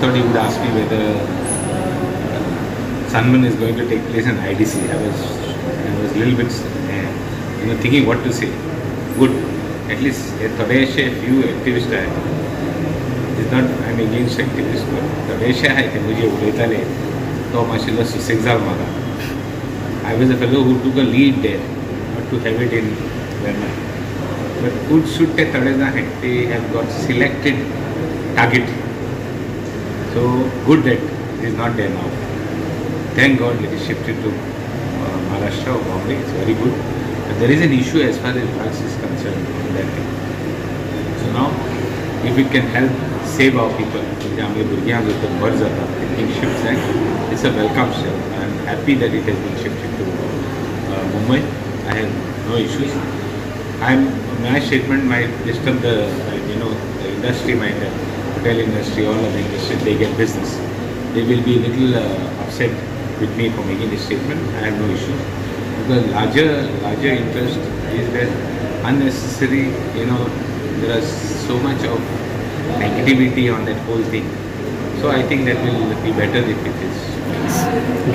thought he would ask me whether Sunburn is going to take place in IDC. I was a little bit thinking what to say. Good. At least थोड़े से few activists है. It's not I'm against activists, but थोड़े से है कि मुझे उड़ेता ले तो माशाल्लाह सुसेक्साल मारा. I was a fellow who took a lead there, not to have it in Burma. But good should के थोड़े ना है. They have got selected target. So good that it is not there now. Thank God it is shifted to Maharashtra or Bombay. It's very good. But there is an issue as far as drugs is concerned in that thing. So now, if it can help save our people, thinking shifts back, it's a welcome step. I am happy that it has been shifted to Mumbai. I have no issues. My statement might disturb the industry, the hotel industry, all of the industry. They get business. They will be a little upset with me for making this statement. I have no issue. Because larger interest is that unnecessary, there is so much of negativity on that whole thing. So I think that will be better if it is. Thank you.